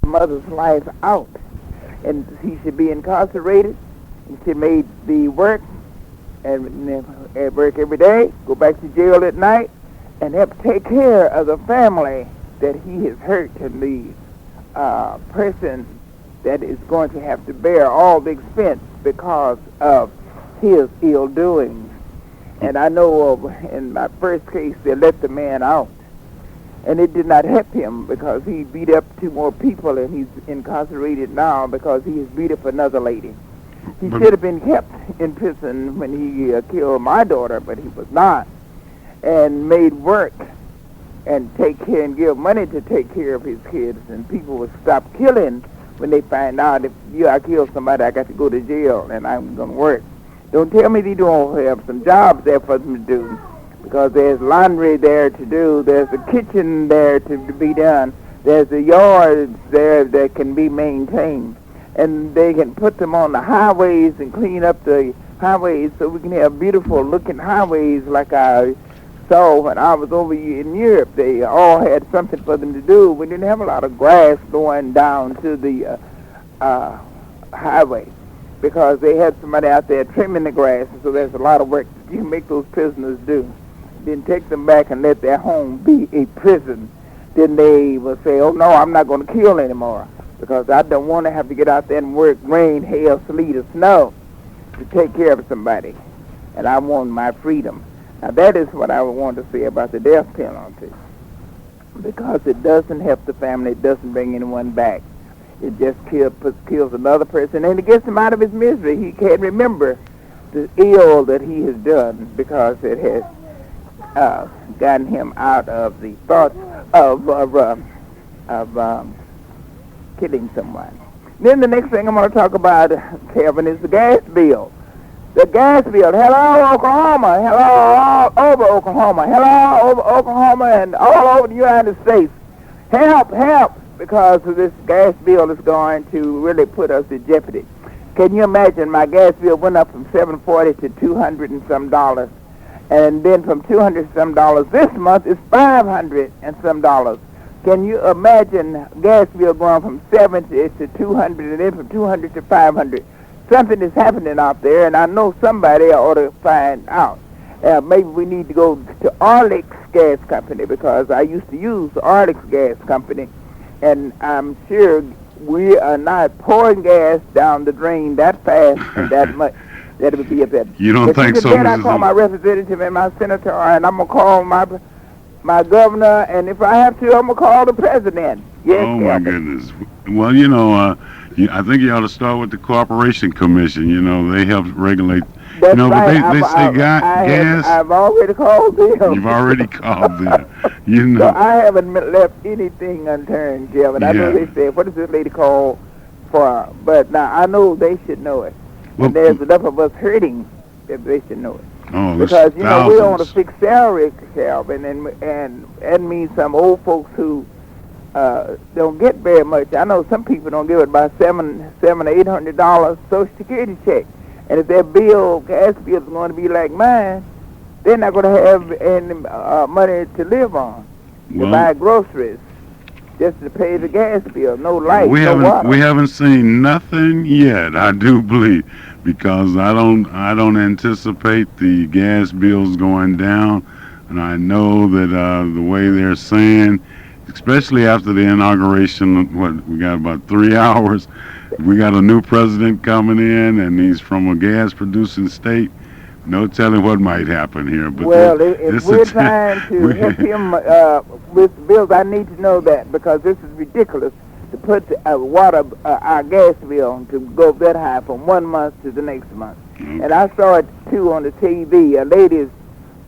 mother's life out. And he should be incarcerated. He should make the work and work every day, go back to jail at night, and help take care of the family that he has hurt, and the person that is going to have to bear all the expense because of his ill doings. And I know in my first case they let the man out, and it did not help him because he beat up 2 more people, and he's incarcerated now because he has beat up another lady. He should have been kept in prison when he killed my daughter, but he was not, and made work and take care and give money to take care of his kids. And people would stop killing when they find out, if I kill somebody, I got to go to jail and I'm going to work. Don't tell me they don't have some jobs there for them to do, because there's laundry there to do, there's a kitchen there to be done, there's a yard there that can be maintained. And they can put them on the highways and clean up the highways so we can have beautiful looking highways like I saw when I was over in Europe. They all had something for them to do. We didn't have a lot of grass going down to the highway because they had somebody out there trimming the grass, and so there's a lot of work that you can make those prisoners do. Then take them back and let their home be a prison. Then they will say, oh no, I'm not going to kill anymore, because I don't want to have to get out there and work rain, hail, sleet, or snow to take care of somebody. And I want my freedom. Now, that is what I would want to say about the death penalty, because it doesn't help the family. It doesn't bring anyone back. It just kills another person, and it gets him out of his misery. He can't remember the ill that he has done because it has gotten him out of the thoughts of killing someone. Then the next thing I'm going to talk about, Kevin, is the gas bill. The gas bill. Hello, Oklahoma. Hello, all over Oklahoma. Hello, over Oklahoma and all over the United States. Help, help, because this gas bill is going to really put us in jeopardy. Can you imagine? My gas bill went up from $7.40 to $200 and some dollars. And then from $200 and some dollars this month, it's $500 and some dollars. Can you imagine gas bill going from 70 to 200 and then from 200 to 500? Something is happening out there, and I know somebody ought to find out. Maybe we need to go to Arlex Gas Company, because I used to use Arlex Gas Company, and I'm sure we are not pouring gas down the drain that fast and that much. That it would be a bit. You don't think so, Then I call my representative and my senator, and I'm going to call my governor, and if I have to, I'm going to call the president. Yes, oh, my goodness. Well, you know, I think you ought to start with the Corporation Commission. You know, they help regulate. That's you know, right. but they say gas. I've already called them. You've already called them. You know. So I haven't left anything unturned, Kevin. I know they said, what is this lady called for? But now I know they should know it. Well, and there's enough of us hurting that they should know it. Oh, because, you know, we're on a fixed salary, Calvin, and that means some old folks who don't get very much. I know some people don't give it about $700 to $800 Social Security check. And if their gas bill is going to be like mine, they're not going to have any money to live on, to buy groceries, just to pay the gas bill. No light, no water. We haven't seen nothing yet, I do believe, because I don't anticipate the gas bills going down, and I know that the way they're saying, especially after the inauguration, we got about 3 hours. We got a new president coming in, and he's from a gas-producing state. No telling what might happen here. But well, if we're trying to help him with bills, I need to know that, because this is ridiculous to put our gas bill to go that high from 1 month to the next month. Mm-hmm. And I saw it, too, on the TV. A lady's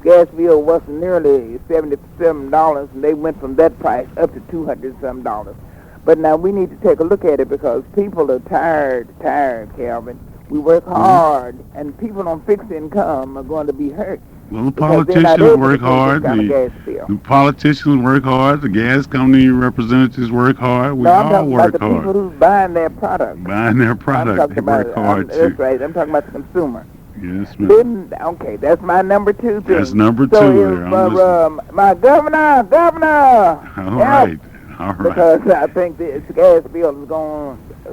gas bill was nearly $77, and they went from that price up to $200 some dollars. But now we need to take a look at it, because people are tired, Calvin. We work hard, and people on fixed income are going to be hurt. Well, the politicians work hard. The politicians work hard. The gas company representatives work hard. We all work hard. The people who's buying their product. Buying their product, they work hard too. That's right. I'm talking about the consumer. Yes, ma'am. Okay, that's my number 2 thing. That's number 2 so there. My governor, All right. All right. Because I think the gas bill is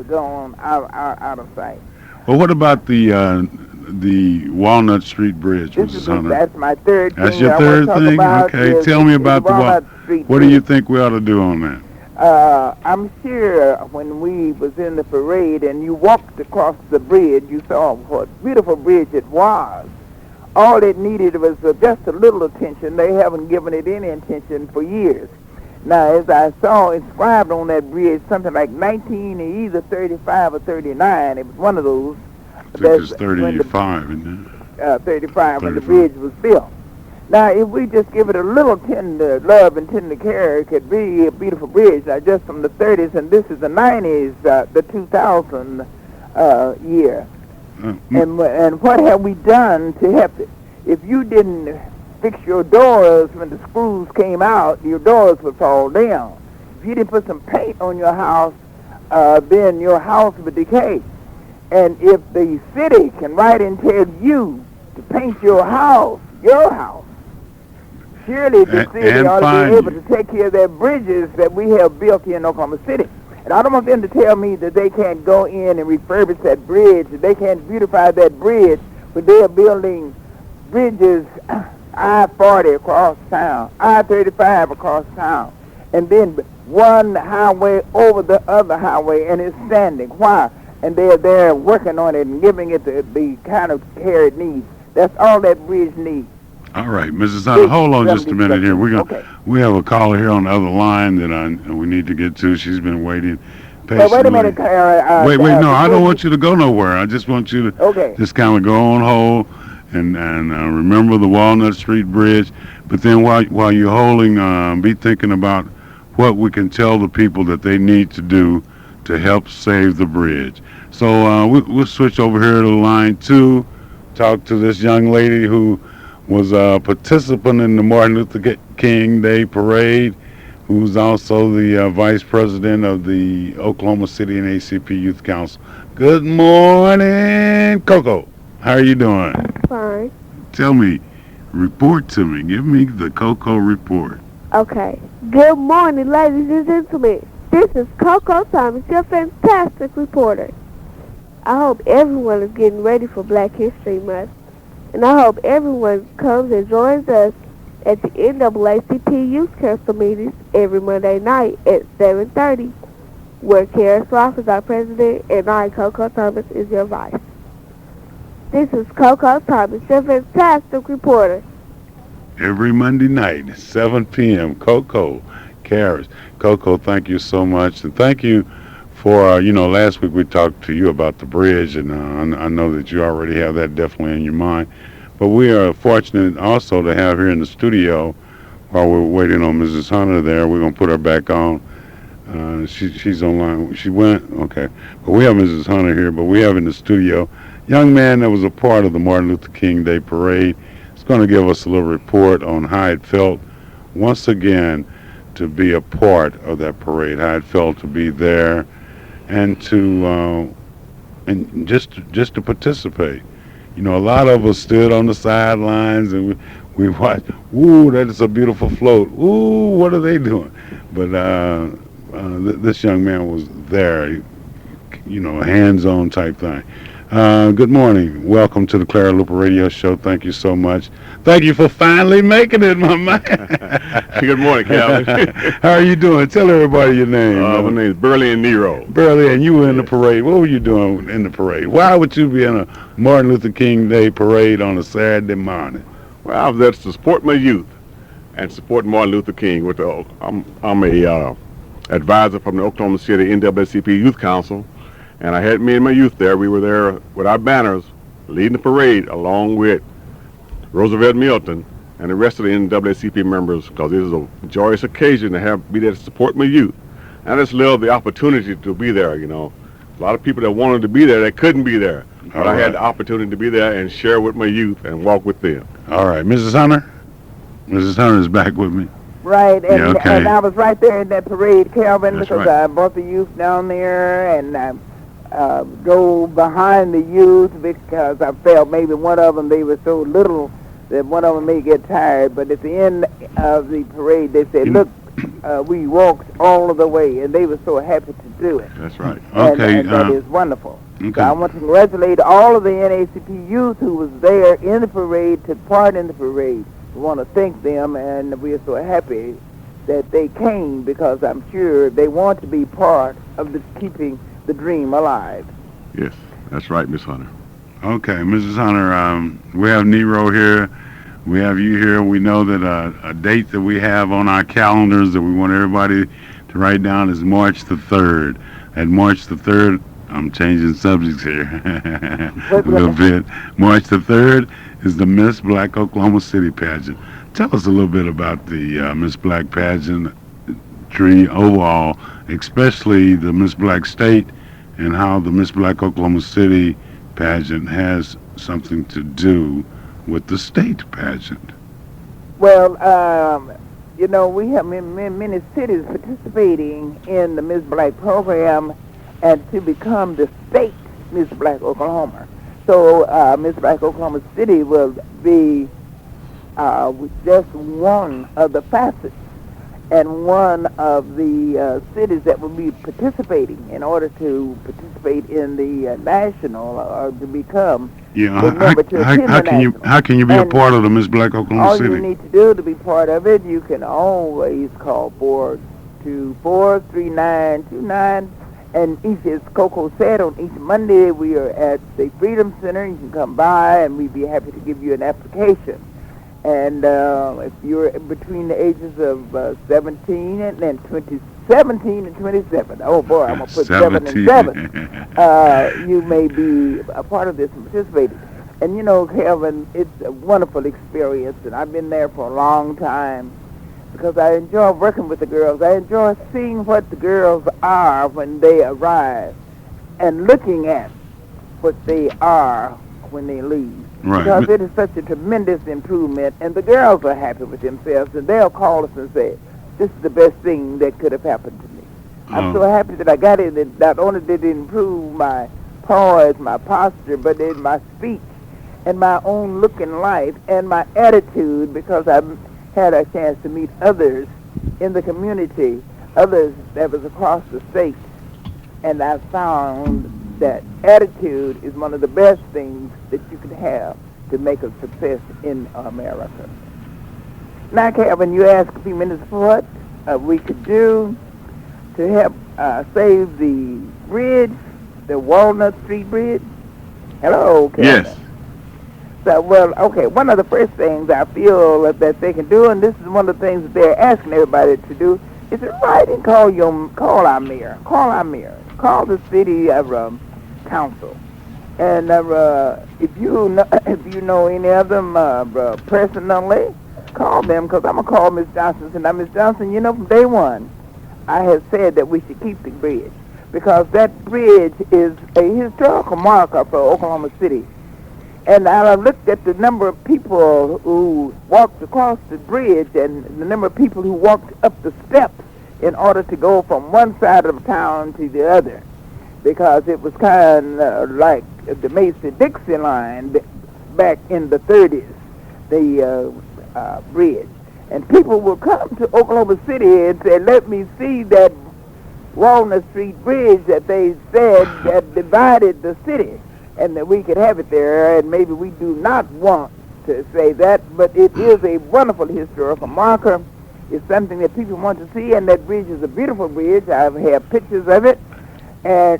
going out of sight. Well, what about the Walnut Street Bridge, Mrs. Hunter? That's my third That's thing your that I want third to talk thing? about. Okay, is tell me the about Walnut Street what do you Bridge. think we ought to do on that? I'm sure when we was in the parade and you walked across the bridge, you saw what a beautiful bridge it was. All it needed was just a little attention. They haven't given it any attention for years. Now, as I saw inscribed on that bridge, something like 1935 or 39, it was one of those. I think it's 35, isn't it? 35 when the bridge was built. Now, if we just give it a little tender love and tender care, it could be a beautiful bridge. Now, just from the 30s, and this is the 90s, the 2000 year. And what have we done to help it? If you didn't fix your doors when the screws came out, your doors would fall down. If you didn't put some paint on your house, then your house would decay. And if the city can write and tell you to paint your house, surely the city ought to be able to take care of their bridges that we have built here in Oklahoma City. And I don't want them to tell me that they can't go in and refurbish that bridge, that they can't beautify that bridge, but they are building bridges, I-40 across town, I-35 across town, and then one highway over the other highway, and it's standing. Why? And they're there working on it and giving it the kind of care it needs. That's all that bridge needs. All right, Mrs. Hunter, hold on just a minute here. We have a caller here on the other line that we need to get to. She's been waiting patiently. Wait a minute, Clara. Wait, no, I don't want you to go nowhere. I just want you to just kind of go on hold and remember the Walnut Street Bridge. But then while you're holding, be thinking about what we can tell the people that they need to do to help save the bridge. So we'll switch over here to line 2, talk to this young lady who was a participant in the Martin Luther King Day Parade, who's also the vice president of the Oklahoma City and ACP Youth Council. Good morning, Coco. How are you doing? Fine. Tell me, report to me. Give me the Coco report. Okay. Good morning, ladies and gentlemen. This is Coco Thomas, your fantastic reporter. I hope everyone is getting ready for Black History Month. And I hope everyone comes and joins us at the NAACP Youth Council meetings every Monday night at 7:30, where Kara Slough is our president and I, Coco Thomas, is your vice. This is Coco Thomas, your fantastic reporter. Every Monday night, 7 p.m., Coco, Karis. Coco, thank you so much. And thank you for, last week we talked to you about the bridge, and I know that you already have that definitely in your mind. But we are fortunate also to have here in the studio, while we're waiting on Mrs. Hunter there, we're going to put her back on. She's online. She went? Okay. But we have Mrs. Hunter here, but we have in the studio young man that was a part of the Martin Luther King Day Parade. He's going to give us a little report on how it felt once again to be a part of that parade, how it felt to be there, and to just to participate. A lot of us stood on the sidelines and we watched. Ooh, that is a beautiful float. Ooh, what are they doing? But this young man was there, a hands-on type thing. Good morning. Welcome to the Clara Luper Radio Show. Thank you so much. Thank you for finally making it, my man. Good morning, Calvin. How are you doing? Tell everybody your name. My name is Burley Nero. Burley, and you were in the parade. What were you doing in the parade? Why would you be in a Martin Luther King Day parade on a Saturday morning? Well, I was there to support my youth and support Martin Luther King. I'm a advisor from the Oklahoma City NAACP Youth Council. And I had me and my youth there. We were there with our banners, leading the parade along with Roosevelt Milton and the rest of the NAACP members, because it was a joyous occasion to be there to support my youth. And I just love the opportunity to be there, A lot of people that wanted to be there that couldn't be there. But I had the opportunity to be there and share with my youth and walk with them. All right. Mrs. Hunter? Mrs. Hunter is back with me. Right, and, and I was right there in that parade, Calvin, That's because right. I brought the youth down there and go behind the youth because I felt maybe one of them, they were so little that one of them may get tired. But at the end of the parade, they said, look, we walked all of the way, and they were so happy to do it. That's right. Okay. And that is wonderful. Okay. So I want to congratulate all of the NAACP youth who was there in the parade, took part in the parade. We want to thank them, and we are so happy that they came because I'm sure they want to be part of the keeping the dream alive. Yes, that's right, Miss Hunter. Okay, Mrs. Hunter, we have Nero here. We have you here. We know that a date that we have on our calendars that we want everybody to write down is March the 3rd. At March the 3rd, I'm changing subjects here a little bit. March the 3rd is the Miss Black Oklahoma City pageant. Tell us a little bit about the Miss Black pageantry overall, especially the Miss Black State, and how the Miss Black Oklahoma City pageant has something to do with the state pageant. Well, you know, we have many cities participating in the Miss Black program and to become the state Miss Black Oklahoma. So Miss Black Oklahoma City will be just one of the facets and one of the cities that will be participating in order to participate in the national or to become how can you be a part of the Miss Black Oklahoma City? All you need to do to be part of it, you can always call 424-3929. And each, as Coco said, on each Monday we are at the Freedom Center. You can come by and we'd be happy to give you an application. And if you're between the ages of 17 and 17 and 27, oh boy, I'm going to put 7 and 7, you may be a part of this and participate. And you know, Kevin, it's a wonderful experience, and I've been there for a long time because I enjoy working with the girls. I enjoy seeing what the girls are when they arrive and looking at what they are when they leave. Right. Because it is such a tremendous improvement, and the girls are happy with themselves, and they'll call us and say, this is the best thing that could have happened to me. I'm so happy that I got it, that not only did it improve my poise, my posture, but in my speech and my own look in life and my attitude, because I had a chance to meet others in the community, others that was across the state, and I found that attitude is one of the best things that you can have to make a success in America. Now, Kevin, you asked a few minutes for what we could do to help save the bridge, the Walnut Street Bridge. Hello, Kevin. Yes. So, well, okay, one of the first things I feel that they can do, and this is one of the things that they're asking everybody to do, is to write and call our mayor, call the city council, and if you know any of them personally, call them, because I'm gonna call Miss Johnson. And now, Miss Johnson, you know, from day one, I have said that we should keep the bridge because that bridge is a historical marker for Oklahoma City. And I looked at the number of people who walked across the bridge and the number of people who walked up the steps in order to go from one side of town to the other, because it was kind of like the Mason-Dixon line back in the 30s, the bridge. And people will come to Oklahoma City and say, let me see that Walnut Street Bridge that they said that divided the city, and that we could have it there. And maybe we do not want to say that, but it is a wonderful historical marker. It's something that people want to see, and that bridge is a beautiful bridge. I have pictures of it, and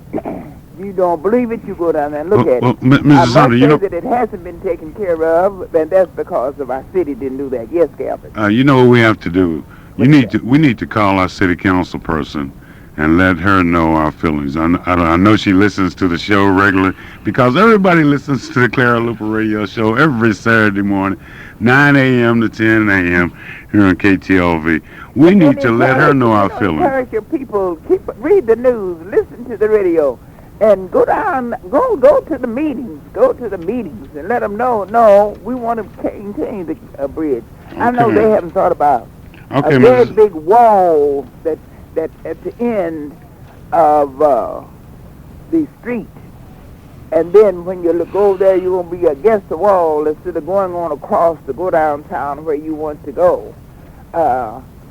you don't believe it, you go down there and look at it. Mrs. I must Hunter, say that it hasn't been taken care of, and that's because of our city didn't do that. Yes, Calvin. You know what we have to do? We need to call our city council person and let her know our feelings. I know she listens to the show regularly, because everybody listens to the Clara Luper radio show every Saturday morning, 9 a.m. to 10 a.m. here on KTLV. We need to let her know our feelings. Encourage your people, read the news, listen to the radio, and go to the meetings, and let them know, no, we want to maintain the bridge. Okay. I know they haven't thought about a very big wall that at the end of the street, and then when you go there, you're going to be against the wall instead of going on across to go downtown where you want to go.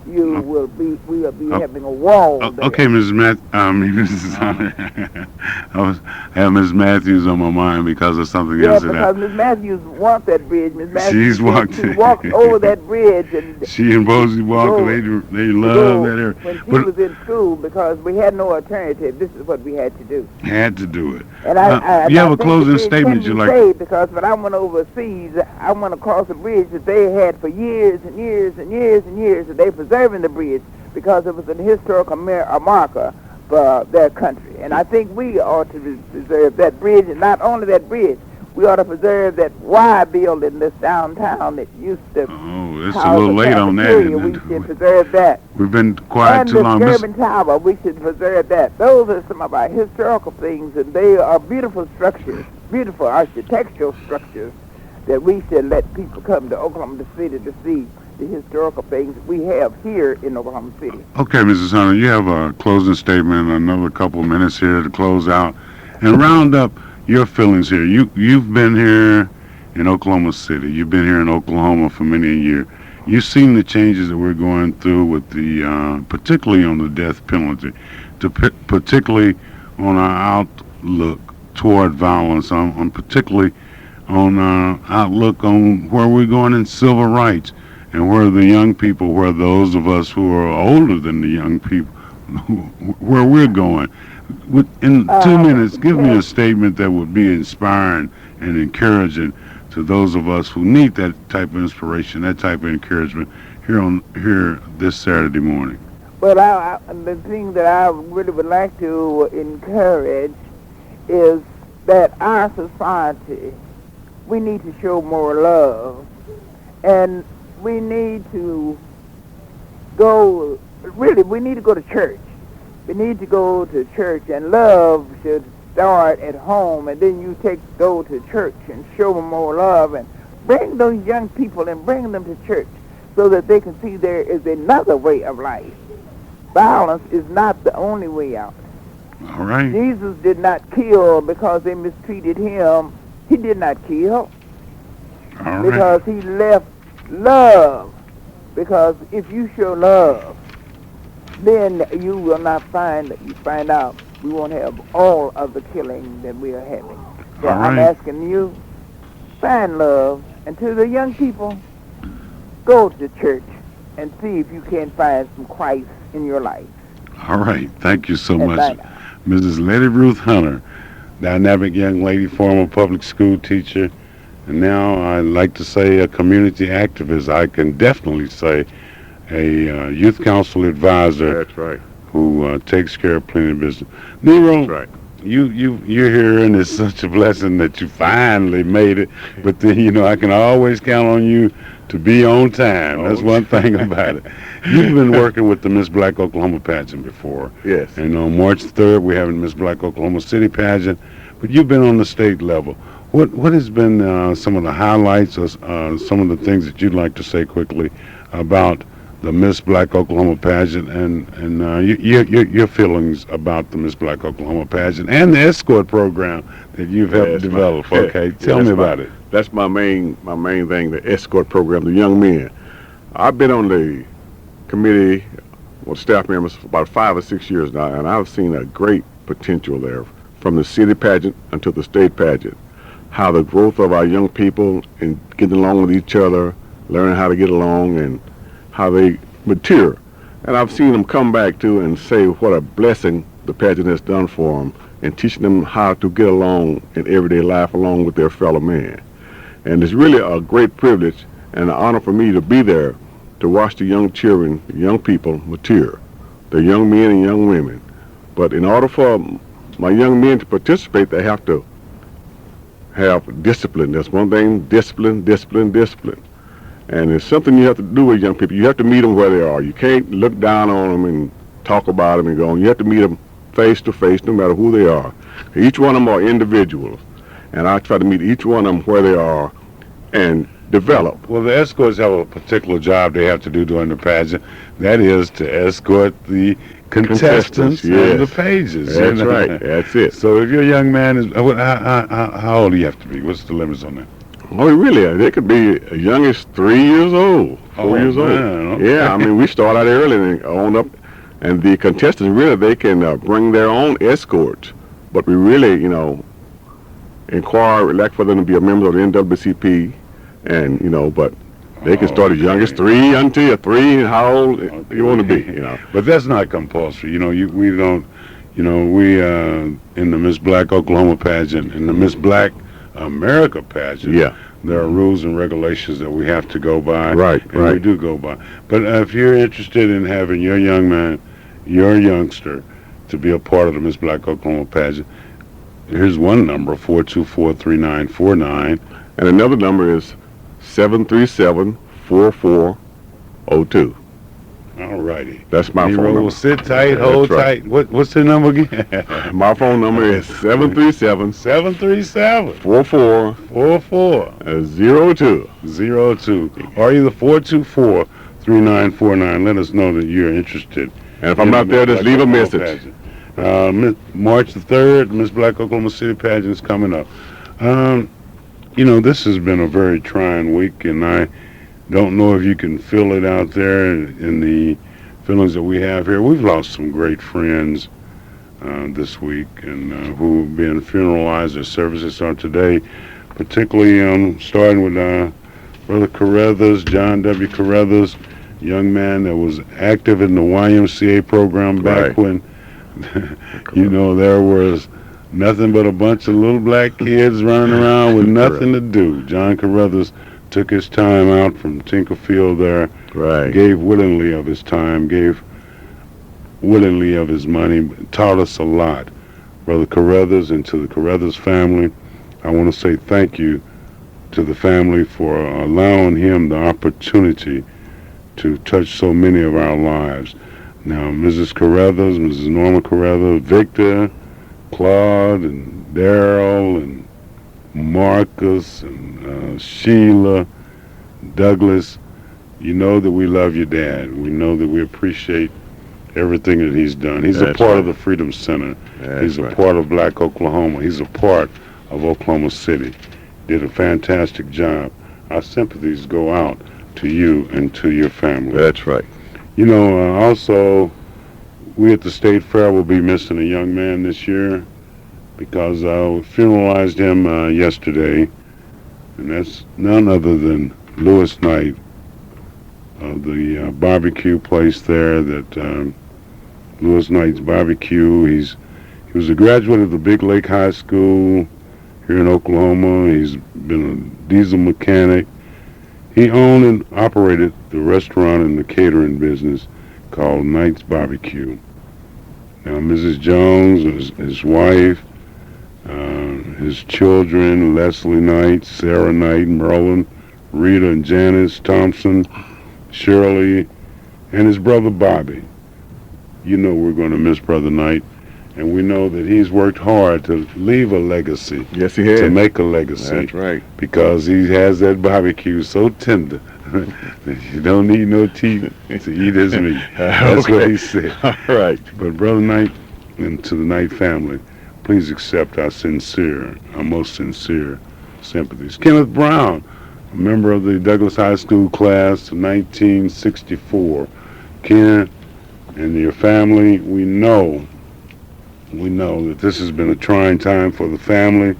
you will be, we will be having a wall there. Okay, Mrs. Mrs. Hunter. I have Ms. Matthews on my mind because of something Yeah, else because Ms. Matthews walked that bridge. Ms. Matthews She's walked she walked over that bridge. And she and Bosie Walker, they love that area. When she was in school, because we had no alternative, this is what we had to do. Had to do it. And I you have I a closing statement you like? Because when I went overseas, I went across a bridge that they had for years and years and years and years, and they preserving the bridge because it was an historical marker for their country. And I think we ought to preserve that bridge, and not only that bridge, we ought to preserve that Y building that's downtown that used to. Oh, it's a little late on that. We should preserve that. We've been quiet too long. And the German Tower, we should preserve that. Those are some of our historical things, and they are beautiful structures, beautiful architectural structures that we should let people come to Oklahoma City to see the historical things we have here in Oklahoma City. Okay, Mrs. Hunter, you have a closing statement, another couple of minutes here to close out and round up your feelings here. You've been here in Oklahoma City. You've been here in Oklahoma for many a year. You've seen the changes that we're going through with the, particularly on the death penalty, particularly on our outlook toward violence, on particularly on our outlook on where we're going in civil rights, and where the young people, where those of us who are older than the young people, where we're going. In 2 minutes, give me a statement that would be inspiring and encouraging to those of us who need that type of inspiration, that type of encouragement here this Saturday morning. Well, the thing that I really would like to encourage is that our society, we need to show more love, and we need to go, really, we need to go to church. We need to go to church, and love should start at home, and then you go to church and show them more love, and bring those young people and bring them to church so that they can see there is another way of life. Violence is not the only way out. All right. Jesus did not kill because they mistreated him. He did not kill. All right. Because he left love. Because if you show love, then you will not find out we won't have all of the killing that we are having. So All right. I'm asking you, find love, and to the young people, go to church and see if you can find some Christ in your life. All right. Thank you so And much. Mrs. Lady Ruth Hunter, dynamic young lady, former public school teacher, and now I'd like to say a community activist. I can definitely say a youth council advisor. That's right. Who takes care of plenty of business. Nero, That's right. You're here, and it's such a blessing that you finally made it. But then, I can always count on you to be on time. That's one thing about it. You've been working with the Miss Black Oklahoma pageant before. Yes. And on March 3rd, we're having Miss Black Oklahoma City pageant. But you've been on the state level. What has been some of the highlights or some of the things that you'd like to say quickly about the Miss Black Oklahoma pageant and your feelings about the Miss Black Oklahoma pageant and the escort program that you've helped develop? Okay, tell me about it. That's my main thing, the escort program, the young men. I've been on the committee with staff members for about 5 or 6 years now, and I've seen a great potential there, from the city pageant until the state pageant. How the growth of our young people and getting along with each other, learning how to get along, and how they mature. And I've seen them come back to and say what a blessing the pageant has done for them, and teaching them how to get along in everyday life along with their fellow man. And it's really a great privilege and an honor for me to be there to watch the young children, the young people mature, the young men and young women. But in order for my young men to participate, they have to have discipline. That's one thing, discipline. And it's something you have to do with young people. You have to meet them where they are. You can't look down on them and talk about them and go on. You have to meet them face to face, no matter who they are. Each one of them are individuals. And I try to meet each one of them where they are and develop. Well, the escorts have a particular job they have to do during the pageant. That is to escort the contestants yes. and the pages. That's right. That's it. So if your young man is, how old do you have to be? What's the limits on that? Oh, really? They could be as young as 3 years old. 4 years old. Man, okay. Yeah, I mean, we start out early and on up, and the contestants really, they can bring their own escorts, but we really, inquire, like for them to be a member of the NAACP, and, but they can start as young as 3 until you're 3, and how old you want to be, But that's not compulsory. We don't, we in the Miss Black Oklahoma pageant, in the Miss Black America pageant, Yeah. there are rules and regulations that we have to go by. Right, and right. we do go by. But if you're interested in having your young man, your youngster, to be a part of the Miss Black Oklahoma pageant, here's one number, 424-3949. And another number is 737-4402. All righty. That's my phone number. Sit tight, hold right. tight. What's the number again? My phone number is 737 737 44 4402. Or either 424-3949. Let us know that you're interested. And if I'm not there, just leave a message. March the 3rd, Miss Black Oklahoma City pageant is coming up. This has been a very trying week, and I don't know if you can feel it out there in the feelings that we have here. We've lost some great friends this week, and who have been funeralized. Their services are today, particularly starting with Brother Carruthers, John W. Carruthers, young man that was active in the YMCA program back when, there was nothing but a bunch of little black kids running around with nothing to do. John Carruthers took his time out from Tinkerfield there, gave willingly of his time, gave willingly of his money, taught us a lot. Brother Carruthers, and to the Carruthers family, I want to say thank you to the family for allowing him the opportunity to touch so many of our lives. Now, Mrs. Carruthers, Mrs. Norma Carruthers, Victor, Claude, and Daryl, and Marcus, and Sheila, Douglas, you know that we love your dad. We know that we appreciate everything that he's done. He's a part of the Freedom Center. He's a part of Black Oklahoma. He's a part of Oklahoma City. Did a fantastic job. Our sympathies go out to you and to your family. That's right. Also, we at the State Fair will be missing a young man this year, because we funeralized him yesterday, and that's none other than Lewis Knight of the barbecue place there, that Lewis Knight's Barbecue. He was a graduate of the Big Lake High School here in Oklahoma. He's been a diesel mechanic. He owned and operated the restaurant and the catering business called Knight's Barbecue. Now, Mrs. Jones, his wife, his children, Leslie Knight, Sarah Knight, Merlin, Rita and Janice Thompson, Shirley, and his brother Bobby. We're going to miss Brother Knight, and we know that he's worked hard to leave a legacy. Yes, he has. To make a legacy. That's right. Because he has that barbecue so tender that you don't need no teeth to eat his meat. That's what he said. All right. But Brother Knight, and to the Knight family, please accept our most sincere sympathies. Kenneth Brown, a member of the Douglas High School class of 1964. Ken and your family, we know that this has been a trying time for the family,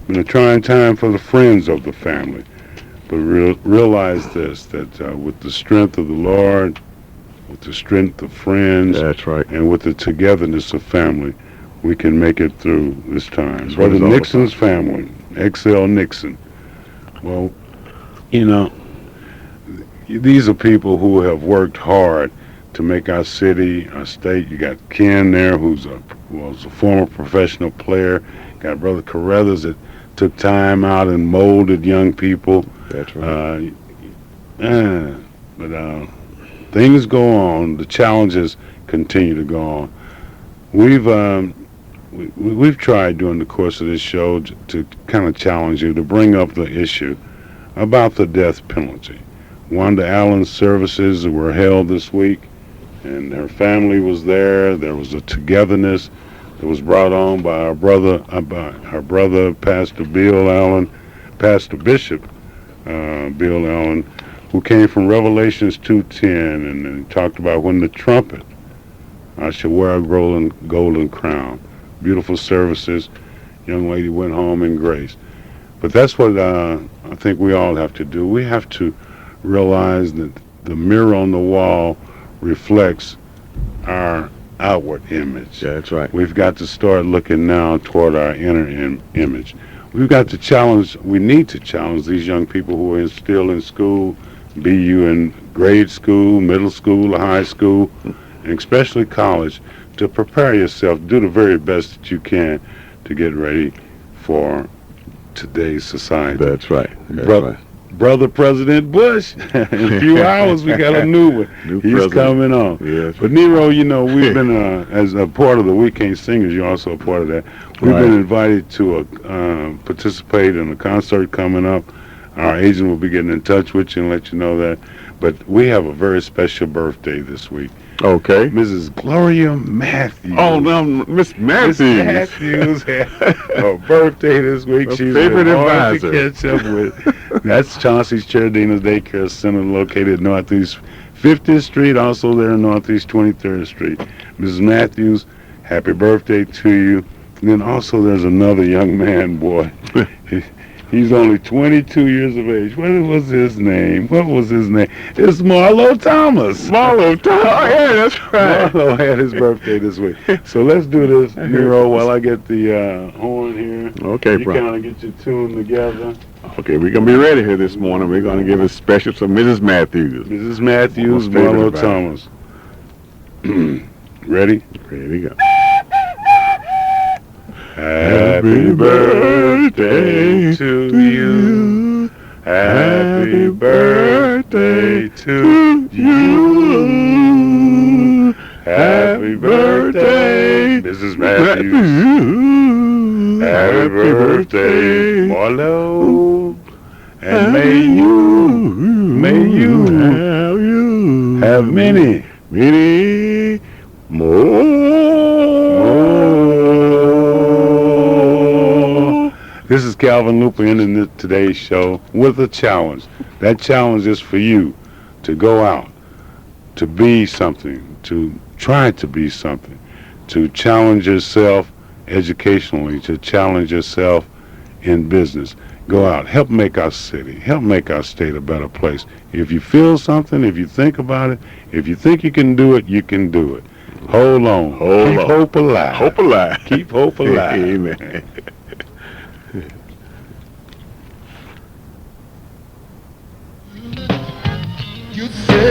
been a trying time for the friends of the family. But realize this, that with the strength of the Lord, with the strength of friends, that's right, and with the togetherness of family, we can make it through this time. Brother Nixon's family, XL Nixon. Well, these are people who have worked hard to make our city, our state. You got Ken there, who was a former professional player. Got Brother Carruthers that took time out and molded young people. That's right. But things go on. The challenges continue to go on. We've tried during the course of this show to kind of challenge you to bring up the issue about the death penalty. Wanda Allen's services were held this week, and her family was there. There was a togetherness that was brought on by her brother, Pastor Bill Allen, Pastor Bishop Bill Allen, who came from Revelations 2:10, and he talked about when the trumpet, I shall wear a golden crown. Beautiful services. Young lady went home in grace. But that's what I think we all have to do. We have to realize that the mirror on the wall reflects our outward image. Yeah, that's right. We've got to start looking now toward our inner image. We need to challenge these young people who are still in school, be you in grade school, middle school, or high school, and especially college, to prepare yourself, do the very best that you can to get ready for today's society. That's right. Brother President Bush, in a few hours we got a new one. He's president. Coming on. Yes. But Nero, we've been, as a part of the Weekend Singers, you're also a part of that. We've been invited to participate in a concert coming up. Our agent will be getting in touch with you and let you know that. But we have a very special birthday this week. Okay. Mrs. Gloria Matthews. Oh, no, Miss Matthews. Miss Matthews had her birthday this week. She's favorite hard advisor to catch up with. That's Chauncey's Cheradina's Daycare Center, located Northeast 50th Street, also there in Northeast 23rd Street. Mrs. Matthews, happy birthday to you. And then also there's another young man, boy. He's only 22 years of age. What was his name? It's Marlo Thomas. Marlo Thomas. Oh, yeah, that's right. Marlo had his birthday this week. So let's do this, Nero, while I get the horn here. Okay, you bro. kind of get your tune together. Okay, we're going to be ready here this morning. We're going to give a special to Mrs. Matthews. Mrs. Matthews, Marlo Thomas. Ready? Here we go. Happy birthday to you. Happy birthday to you. Happy birthday, Mrs. Matthews. Happy birthday, Marlo. And may you have many more. This is Calvin Luper ending today's show with a challenge. That challenge is for you to go out, to be something, to try to be something, to challenge yourself educationally, to challenge yourself in business. Go out, help make our city, help make our state a better place. If you feel something, if you think about it, if you think you can do it, you can do it. Hold on. Keep hope alive. Hope alive. Keep hope alive. Amen.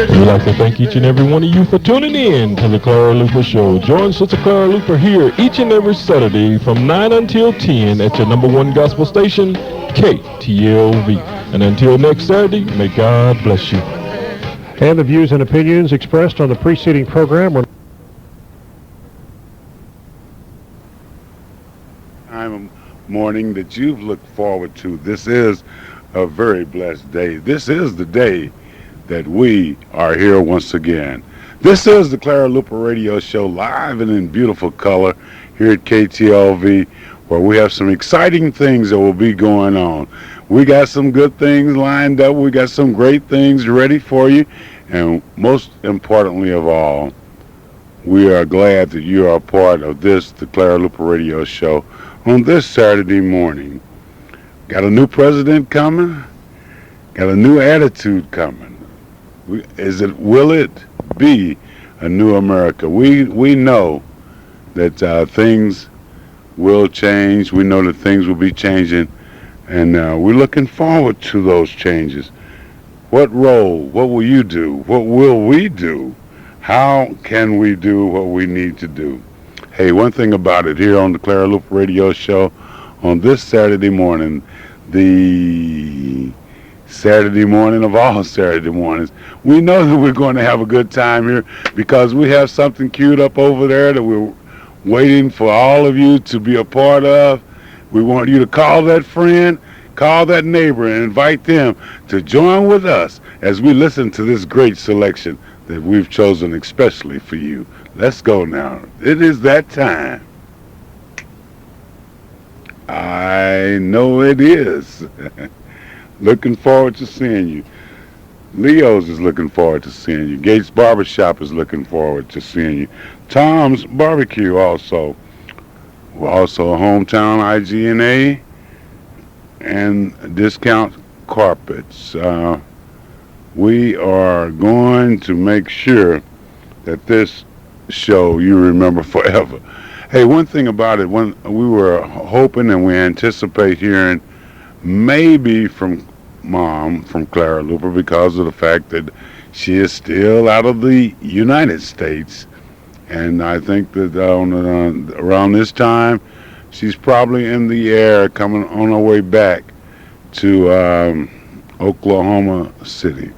We'd like to thank each and every one of you for tuning in to the Clara Luper Show. Join Sister Clara Luper here each and every Saturday from 9 until 10 at your #1 gospel station, KTLV. And until next Saturday, may God bless you. And the views and opinions expressed on the preceding program were morning that you've looked forward to. This is a very blessed day. This is the day that we are here once again. This is the Clara Luper Radio Show, live and in beautiful color here at KTLV, where we have some exciting things that will be going on. We got some good things lined up. We got some great things ready for you. And most importantly of all, we are glad that you are a part of this, the Clara Luper Radio Show, on this Saturday morning. Got a new president coming. Got a new attitude coming. Will it be a new America? We know that things will change. We know that things will be changing, and we're looking forward to those changes. What role? What will you do? What will we do? How can we do what we need to do? Hey, one thing about it, here on the Clara Luper Radio Show, on this Saturday morning, the Saturday morning of all Saturday mornings, we know that we're going to have a good time here because we have something queued up over there that we're waiting for all of you to be a part of. We want you to call that friend, call that neighbor, and invite them to join with us as we listen to this great selection that we've chosen especially for you. Let's go now. It is that time. I know it is. Looking forward to seeing you. Leo's is looking forward to seeing you. Gates Barbershop is looking forward to seeing you. Tom's Barbecue also. We're also a hometown IGNA and Discount Carpets. We are going to make sure that this show you remember forever. Hey, one thing about it, when we were hoping and we anticipate hearing maybe from Mom, from Clara Luper, because of the fact that she is still out of the United States. And I think that around this time, she's probably in the air coming on her way back to Oklahoma City.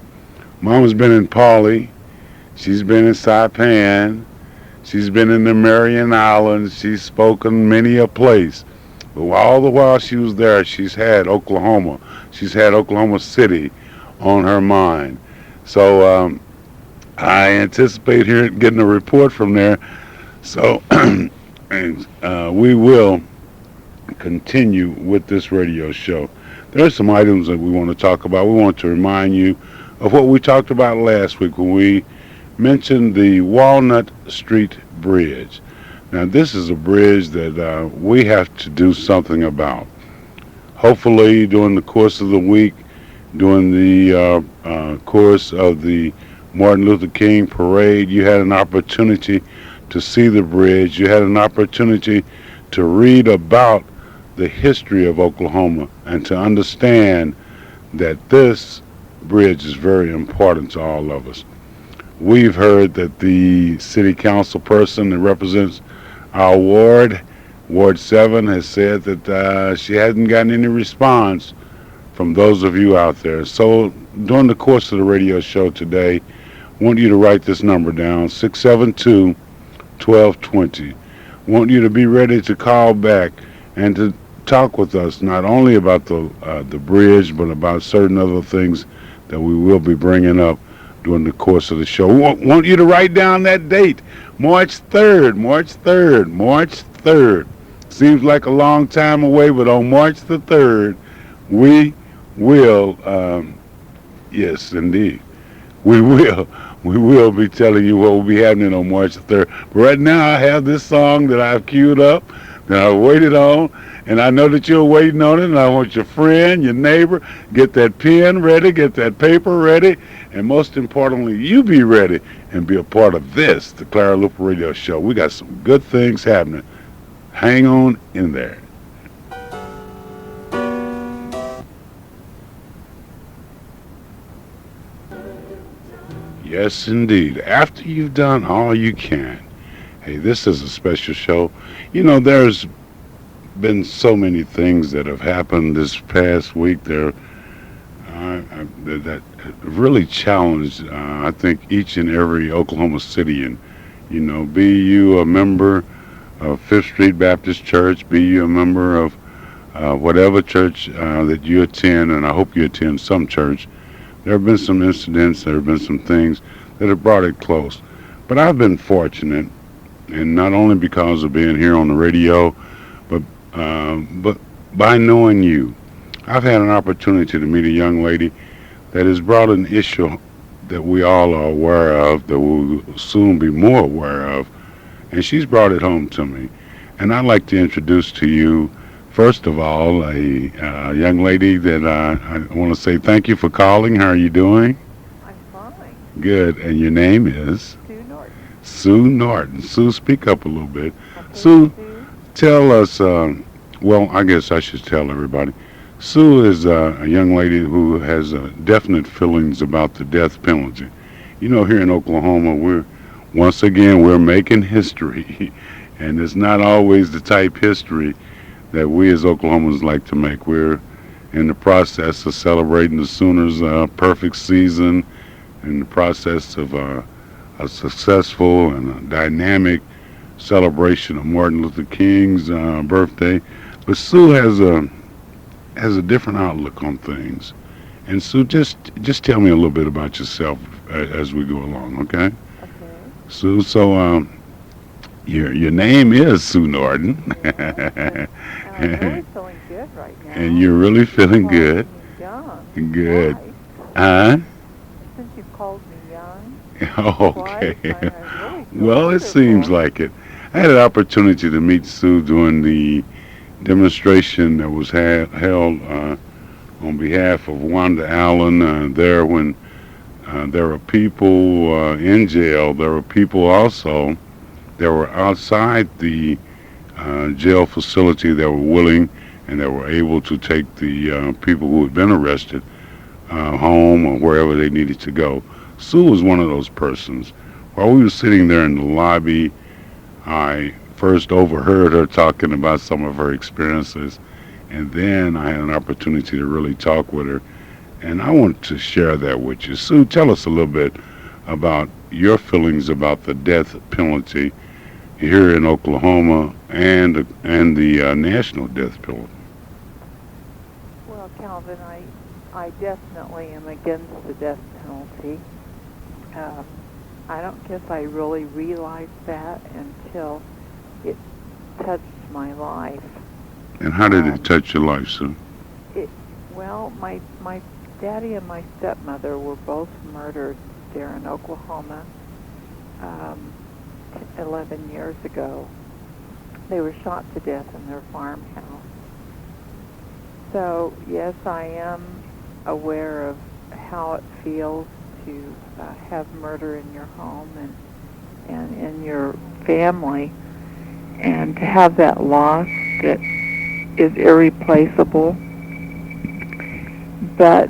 Mom has been in Pauley. She's been in Saipan. She's been in the Marion Islands. She's spoken many a place. But all the while she was there, she's had Oklahoma. She's had Oklahoma City on her mind. So I anticipate getting a report from there. So we will continue with this radio show. There are some items that we want to talk about. We want to remind you of what we talked about last week when we mentioned the Walnut Street Bridge. Now, this is a bridge that we have to do something about. Hopefully, during the course of the week, during the course of the Martin Luther King parade, you had an opportunity to see the bridge. You had an opportunity to read about the history of Oklahoma and to understand that this bridge is very important to all of us. We've heard that the city council person that represents our ward, Ward 7, has said that she hasn't gotten any response from those of you out there. So during the course of the radio show today, I want you to write this number down, 672-1220. I want you to be ready to call back and to talk with us not only about the bridge, but about certain other things that we will be bringing up during the course of the show. We want you to write down that date, March 3rd, March 3rd, March 3rd. Seems like a long time away, but on March the 3rd, we will, yes, indeed, we will be telling you what will be happening on March the 3rd. But right now, I have this song that I've queued up, that I waited on, and I know that you're waiting on it, and I want your friend, your neighbor, get that pen ready, get that paper ready, and most importantly, you be ready and be a part of this, the Clara Luper Radio Show. We got some good things happening. Hang on in there. Yes, indeed. After you've done all you can, hey, this is a special show. You know, there's been so many things that have happened this past week there that really challenged, I think, each and every Oklahoma Cityan. You know, be you a member of Fifth Street Baptist Church, be you a member of whatever church that you attend, and I hope you attend some church. There have been some incidents, there have been some things that have brought it close. But I've been fortunate, and not only because of being here on the radio, but by knowing you. I've had an opportunity to meet a young lady that has brought an issue that we all are aware of, that we'll soon be more aware of, and she's brought it home to me. And I'd like to introduce to you, first of all, a young lady that I want to say thank you for calling. How are you doing? I'm fine. Good. And your name is? Sue Norton. Sue Norton. Sue, speak up a little bit. Okay, Sue, tell us, well, I guess I should tell everybody. Sue is a young lady who has definite feelings about the death penalty. You know, here in Oklahoma, we're making history, and it's not always the type history that we as Oklahomans like to make. We're in the process of celebrating the Sooners' perfect season, in the process of a successful and a dynamic celebration of Martin Luther King's birthday. But Sue has a different outlook on things. And Sue, just tell me a little bit about yourself as we go along, okay? Okay. Sue, so your name is Sue Norton. I'm really feeling good right now. And you're really feeling good. Young. Good. Nice. Huh? Okay. Twice. I really feel Well, it seems wonderful. like it. I had an opportunity to meet Sue during the demonstration that was held on behalf of Wanda Allen there when there were people in jail. There were people also that were outside the jail facility that were willing and that were able to take the people who had been arrested home or wherever they needed to go. Sue was one of those persons. While we were sitting there in the lobby, I first overheard her talking about some of her experiences, and then I had an opportunity to really talk with her. And I want to share that with you. Sue, tell us a little bit about your feelings about the death penalty here in Oklahoma and the national death penalty. Well, Calvin, I definitely am against the death penalty. I don't guess I really realized that until it touched my life. And how did it touch your life, Sue? Well, my daddy and my stepmother were both murdered there in Oklahoma 11 years ago. They were shot to death in their farmhouse. So, yes, I am aware of how it feels to have murder in your home and in your family, and to have that loss that is irreplaceable. But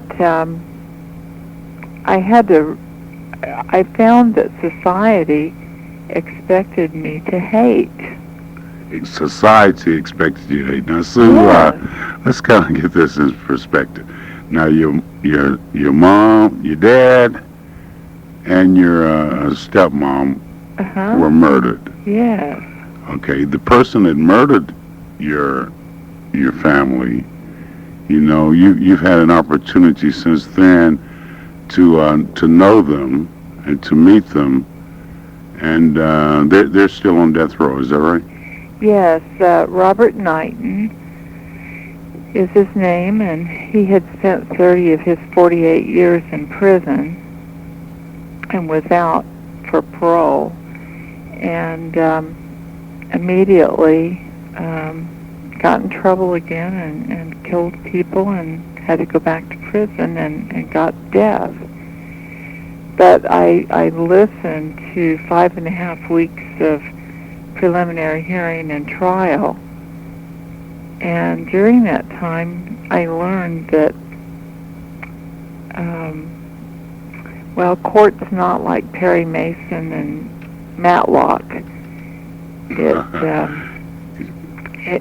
I found that society expected me to hate. Society expected you to hate. Now, Sue, let's kind of get this in perspective. Now, your mom, your dad, and your stepmom were murdered. Yes. Okay, the person that murdered your family, you know, you've had an opportunity since then to know them and to meet them, and they're still on death row. Is that right? Yes, Robert Knighton is his name, and he had spent 30 of his 48 years in prison and was out for parole, and immediately got in trouble again and killed people and had to go back to prison and got death. But I listened to 5.5 weeks of preliminary hearing and trial, and during that time I learned that court's not like Perry Mason and Matlock.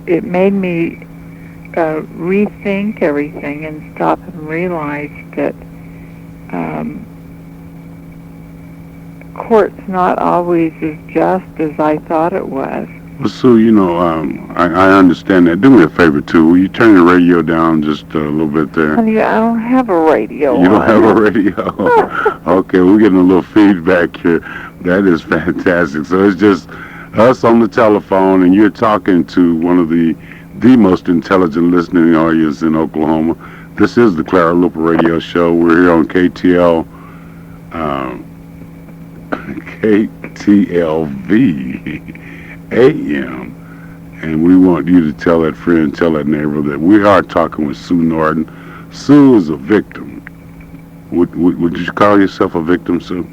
It made me rethink everything and stop and realize that court's not always as just as I thought it was. Well, Sue, you know, I understand that. Do me a favor, too. Will you turn your radio down just a little bit there? Honey, I don't have a radio. You don't have a radio? Okay, we're getting a little feedback here. That is fantastic. So it's just us on the telephone, and you're talking to one of the most intelligent listening audience in Oklahoma. This is the Clara Luper Radio Show. We're here on KTLV, AM, and we want you to tell that friend, tell that neighbor that we are talking with Sue Norton. Sue is a victim. Would you call yourself a victim, Sue?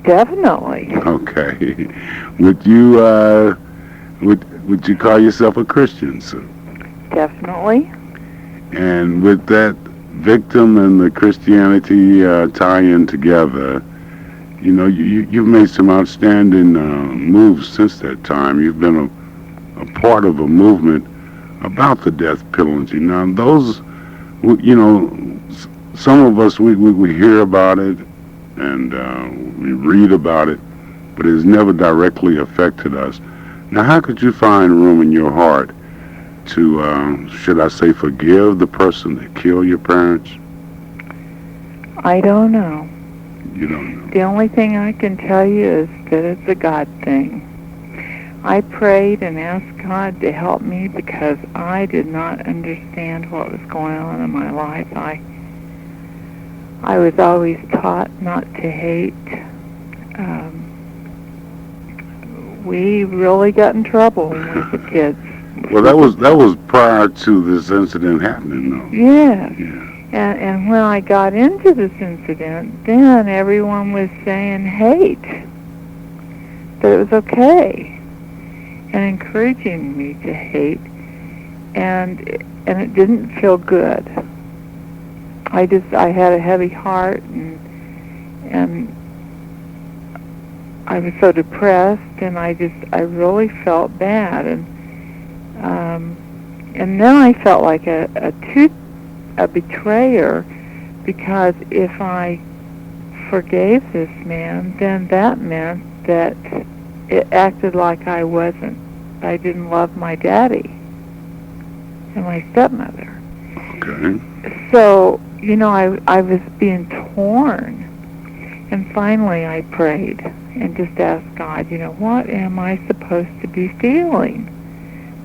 Definitely. Okay. Would you would you call yourself a Christian, Sue? Definitely. And with that victim and the Christianity tie-in together, you know, you've made some outstanding moves since that time. You've been a part of a movement about the death penalty. Now, those, you know, some of us, we hear about it and we read about it, but it has never directly affected us. Now, how could you find room in your heart to, should I say, forgive the person that killed your parents? I don't know. You don't know. The only thing I can tell you is that it's a God thing. I prayed and asked God to help me because I did not understand what was going on in my life. I was always taught not to hate, we really got in trouble when we were kids. Well, that was prior to this incident happening, though. Yeah. Yeah. And when I got into this incident, then everyone was saying hate, that it was okay, and encouraging me to hate, and it didn't feel good. I had a heavy heart, and I was so depressed, and I really felt bad, and then I felt like a betrayer, because if I forgave this man, then that meant that it acted like I didn't love my daddy and my stepmother. Okay. So, I was being torn, and finally I prayed and just asked God, what am I supposed to be feeling?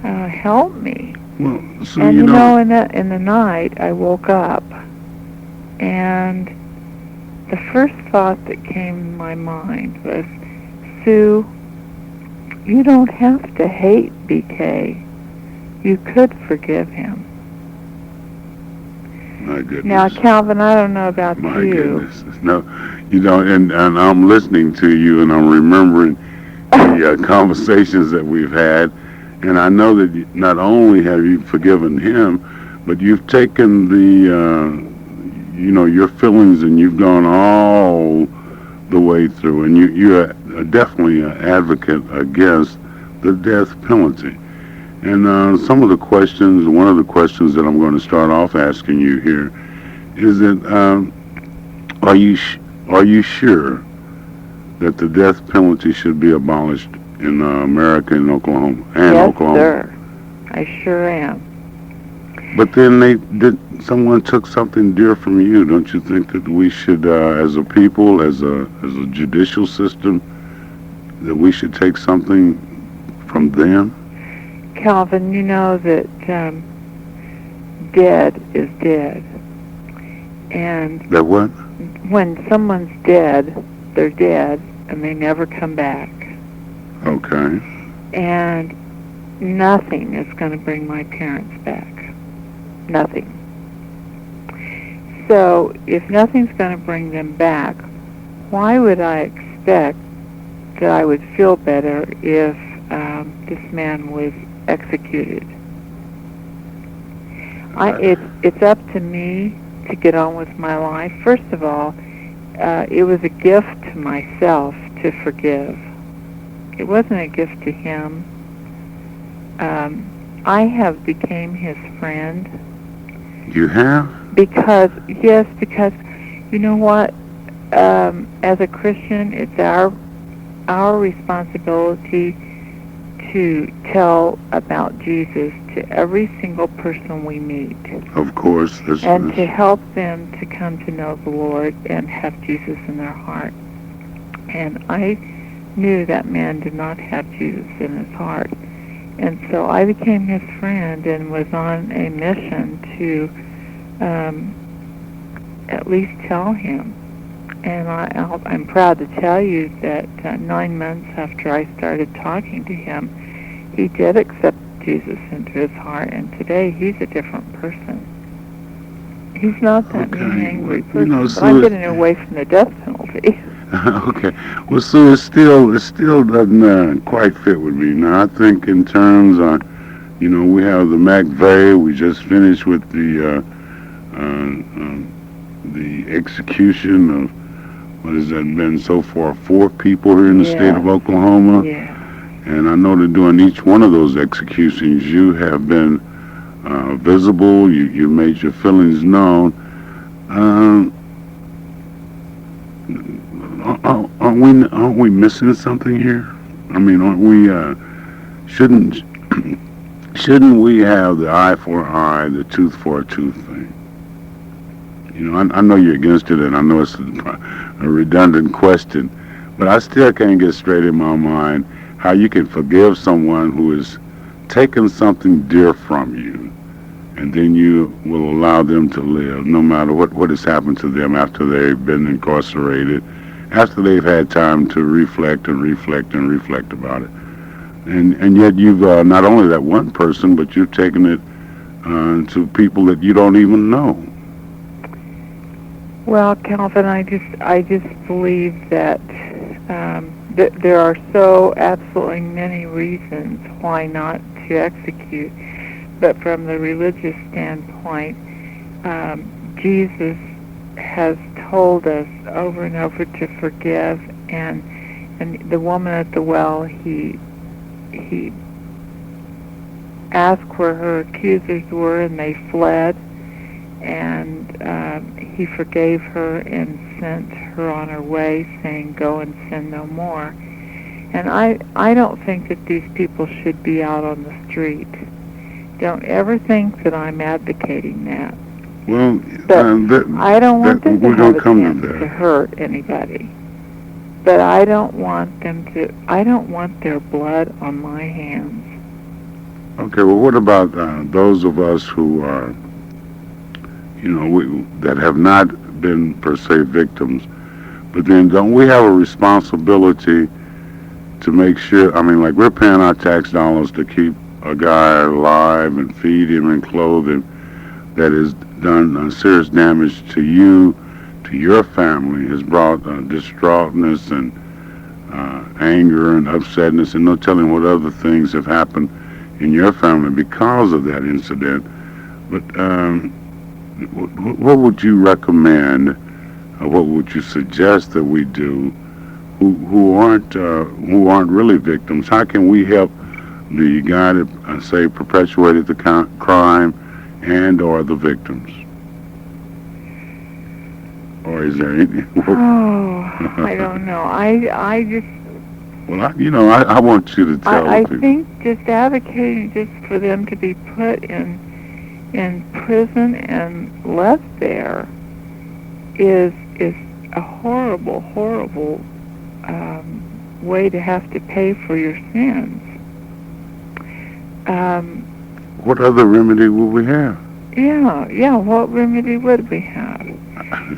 Help me. Well, so And in the night, I woke up, and the first thought that came in my mind was, Sue, you don't have to hate BK. You could forgive him. My goodness. Now, Calvin, I don't know about My you. goodness. No, and I'm listening to you, and I'm remembering the conversations that we've had. And I know that not only have you forgiven him, but you've taken your feelings, and you've gone all the way through. And you're definitely an advocate against the death penalty. And one of the questions that I'm going to start off asking you here is that are you sure that the death penalty should be abolished in America and Oklahoma Oklahoma? Yes, sir. I sure am. But then someone took something dear from you. Don't you think that we should, as a people, as a judicial system, that we should take something from them? Calvin, you know that dead is dead. And That what? when someone's dead, they're dead, and they never come back. Okay. And nothing is going to bring my parents back. Nothing. So if nothing's going to bring them back, why would I expect that I would feel better if this man was executed? It's up to me to get on with my life. First of all, it was a gift to myself to forgive. It wasn't a gift to him. I have became his friend. You have? Because you know what? As a Christian, it's our responsibility to tell about Jesus to every single person we meet. Of course. And to help them to come to know the Lord and have Jesus in their heart. And I knew that man did not have Jesus in his heart. And so I became his friend and was on a mission to at least tell him. And I'm proud to tell you that 9 months after I started talking to him, he did accept Jesus into his heart, and today he's a different person. He's not that mean, angry person, but I'm getting away from the death penalty. Okay. Well, so it still doesn't quite fit with me. Now, I think in terms of, we have the McVeigh. We just finished with the execution of, what has that been so far, 4 people here in the state of Oklahoma. Yeah. And I know that during each one of those executions, you have been visible. You made your feelings known. Aren't we missing something here? I mean, aren't we? Shouldn't we have the eye for an eye, the tooth for a tooth thing? I know you're against it, and I know it's a redundant question, but I still can't get straight in my mind how you can forgive someone who has taken something dear from you, and then you will allow them to live, no matter what has happened to them after they've been incarcerated, after they've had time to reflect and reflect and reflect about it. And yet you've not only that one person, but you've taken it to people that you don't even know. Well, Calvin, I just believe that there are so absolutely many reasons why not to execute. But from the religious standpoint, Jesus has told us over and over to forgive, and the woman at the well, he asked where her accusers were, and they fled, and he forgave her and sent her on her way, saying, "Go and sin no more." And I don't think that these people should be out on the street. Don't ever think that I'm advocating that. Well, I don't want them to have a chance to hurt anybody. But I don't want their blood on my hands. Okay, well, what about those of us who are, that have not been per se victims, but then don't we have a responsibility to make sure, like we're paying our tax dollars to keep a guy alive and feed him and clothe him that has done serious damage to you, to your family, has brought distraughtness and anger and upsetness, and no telling what other things have happened in your family because of that incident. But what would you recommend, or what would you suggest that we do who aren't really victims? How can we help the guy that, say, perpetuated the crime and or the victims? Or is there any... I don't know. I just... Well, I want you to tell I people. think just advocating just for them to be put in prison and left there is a horrible, horrible way to have to pay for your sins. What other remedy would we have? Yeah. What remedy would we have?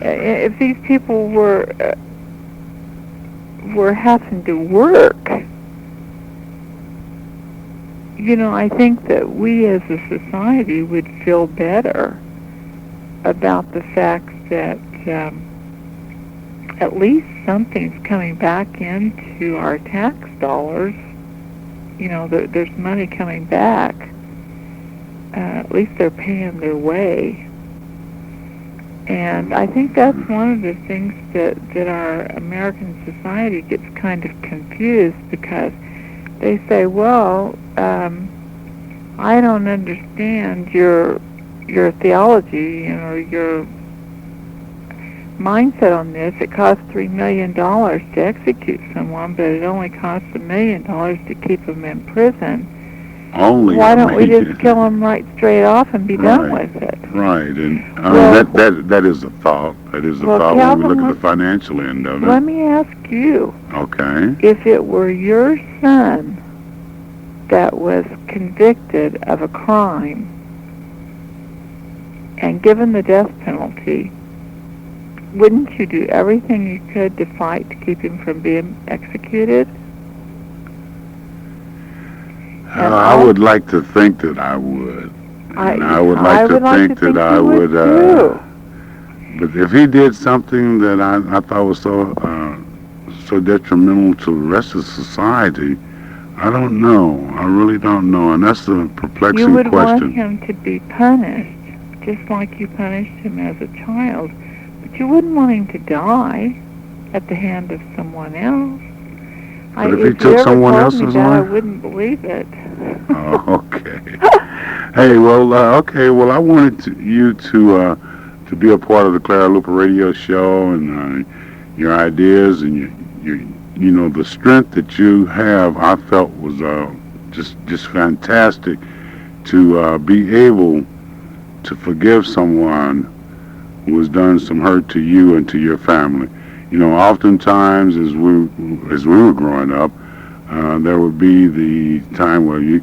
If these people were having to work, I think that we as a society would feel better about the fact that at least something's coming back into our tax dollars. There's money coming back. At least they're paying their way. And I think that's one of the things that our American society gets kind of confused, because they say, well, I don't understand your theology, your mindset on this. It costs $3 million to execute someone, but it only costs $1 million to keep them in prison. Why don't we just kill them right straight off and be done with it? Right, and that is a thought. That is a thought Calvin, when we look at the financial end of it. Let me ask you. Okay. If it were your son that was convicted of a crime and given the death penalty, wouldn't you do everything you could to fight to keep him from being executed? I would like to think that I would. I would like to think that I would. But if he did something that I thought was so detrimental to the rest of society, I don't know. I really don't know, and that's the perplexing question. You would want him to be punished, just like you punished him as a child, but you wouldn't want him to die at the hand of someone else. But if he took someone else's life? I wouldn't believe it. Oh, okay. Hey, well, I wanted you to be a part of the Clara Luper radio show, and your ideas and your the strength that you have, I felt was just fantastic to be able to forgive someone who has done some hurt to you and to your family. Oftentimes as we were growing up, there would be the time where you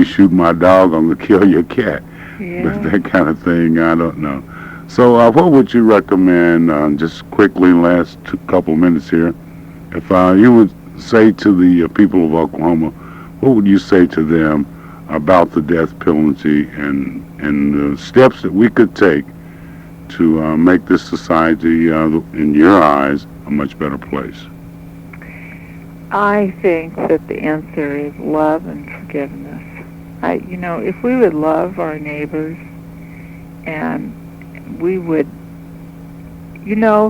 shoot my dog, I'm gonna kill your cat. Yeah. But that kind of thing, I don't know. So what would you recommend, just quickly, last couple minutes here, if you would say to the people of Oklahoma, what would you say to them about the death penalty and the steps that we could take to make this society, in your eyes, a much better place? I think that the answer is love and forgiveness. If we would love our neighbors and we would,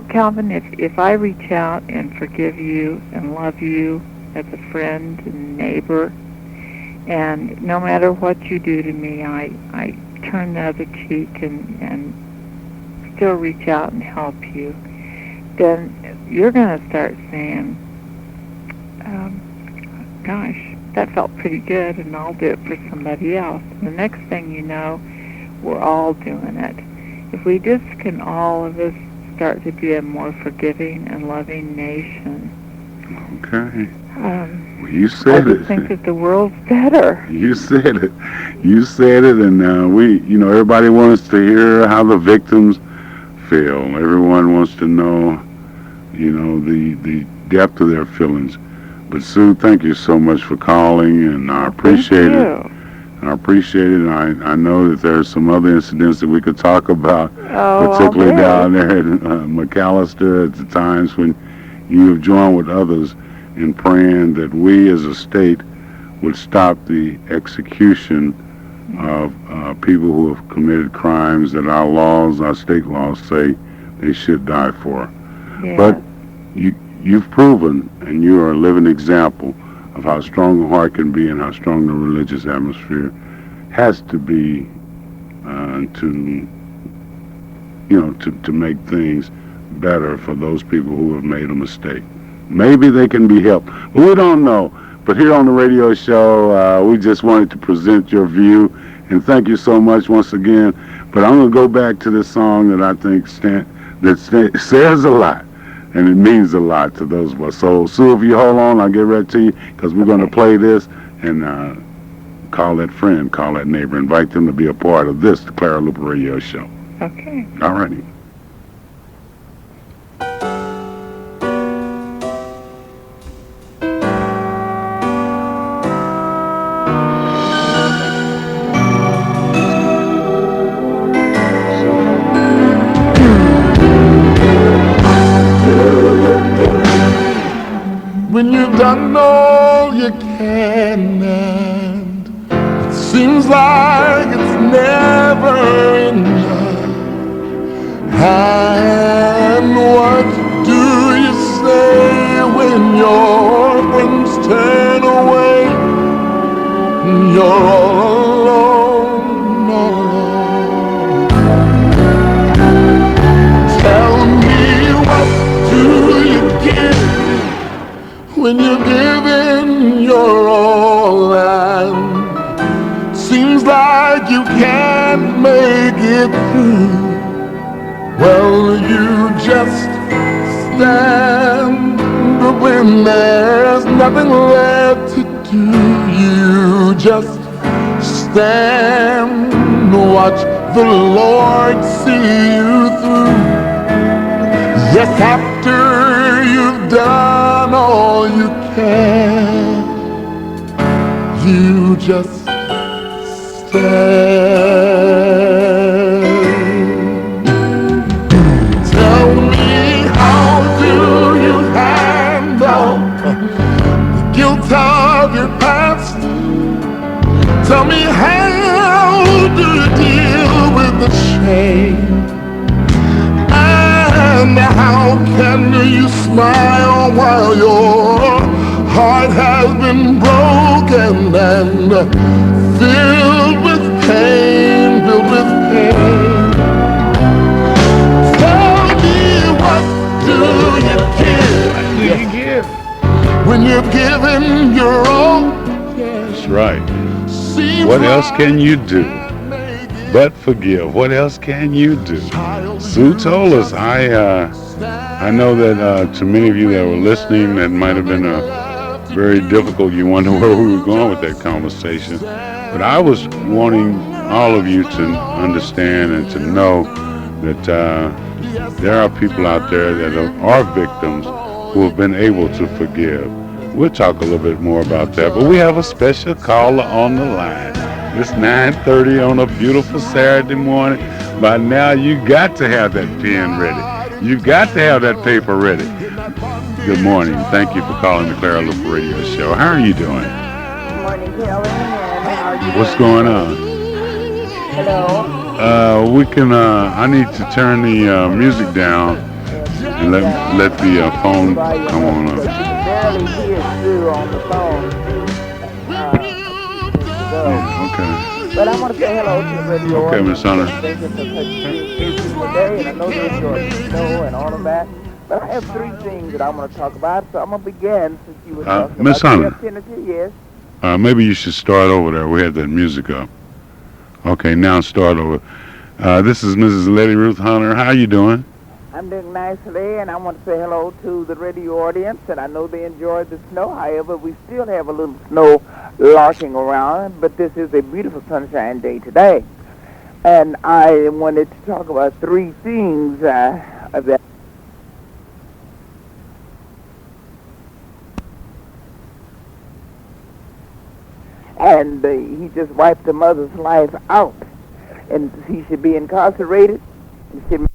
Calvin, if I reach out and forgive you and love you as a friend and neighbor, and no matter what you do to me, I turn the other cheek and still reach out and help you, then you're going to start saying, gosh, that felt pretty good, and I'll do it for somebody else. And the next thing you know, we're all doing it. If we just can, all of us, start to be a more forgiving and loving nation. Okay. Well, you said it. I think that the world's better. You said it. You said it, and everybody wants to hear how the victims feel. Everyone wants to know, the depth of their feelings. But Sue, thank you so much for calling, and I appreciate it. I appreciate it, and I know that there's some other incidents that we could talk about, particularly down there in McAllister, at the times when you have joined with others in praying that we as a state would stop the execution of people who have committed crimes that our state laws say they should die for. Yeah. But you've proven, and you are a living example of how strong a heart can be and how strong the religious atmosphere has to be to make things better for those people who have made a mistake. Maybe they can be helped. We don't know. But here on the radio show, we just wanted to present your view, and thank you so much once again. But I'm going to go back to this song that I think says a lot. And it means a lot to those of us. So, Sue, if you hold on, I'll get right to you, because we're going to play this and call that friend, call that neighbor, invite them to be a part of this, the Clara Luper Radio Show. Okay. All righty. When you've done all you can, and it seems like it's never enough. And what do you say when your friends turn away? You're all alone, all alone. Tell me, what do you give when you're giving your all, and seems like you can't make it through? Well, you just stand, but when there's nothing left to do, you just stand, watch the Lord see you through. Yes, after you've done all you can, you just stand. Tell me, how do you handle the guilt of your past? Tell me, how do you deal with the shame? And how can you smile while your heart has been broken and filled with pain, filled with pain? Tell me, what do you give when you've given your all? That's right. What else can you do but forgive? What else can you do? Sue told us. I know that to many of you that were listening, that might have been very difficult. You wonder where we were going with that conversation. But I was wanting all of you to understand and to know that there are people out there that are victims who have been able to forgive. We'll talk a little bit more about that, but we have a special caller on the line. It's 9:30 on a beautiful Saturday morning. By now, you got to have that pen ready. You got to have that paper ready. Good morning. Thank you for calling the Clara Luper Radio Show. How are you doing? Good morning, Kelly. And how are you What's doing? going on? Hello. We can. I need to turn the music down and let the phone come on up. You can barely hear Sue on the phone. Okay. But I want to say hello to the radio. Okay, Miss Hunter. Thank you for today, and I know you enjoyed the snow and all of that. But I have three things that I want to talk about, so I'm going to begin since you were talking Miss about Hunter. creativity. Yes. Maybe you should start over there. We had that music up. Okay, now start over. This is Mrs. Lady Ruth Hunter. How you doing? I'm doing nicely, and I want to say hello to the radio audience, and I know they enjoyed the snow. However, we still have a little snow larking around, but this is a beautiful sunshine day today. And I wanted to talk about three things of that. And he just wiped the mother's life out, and he should be incarcerated. He should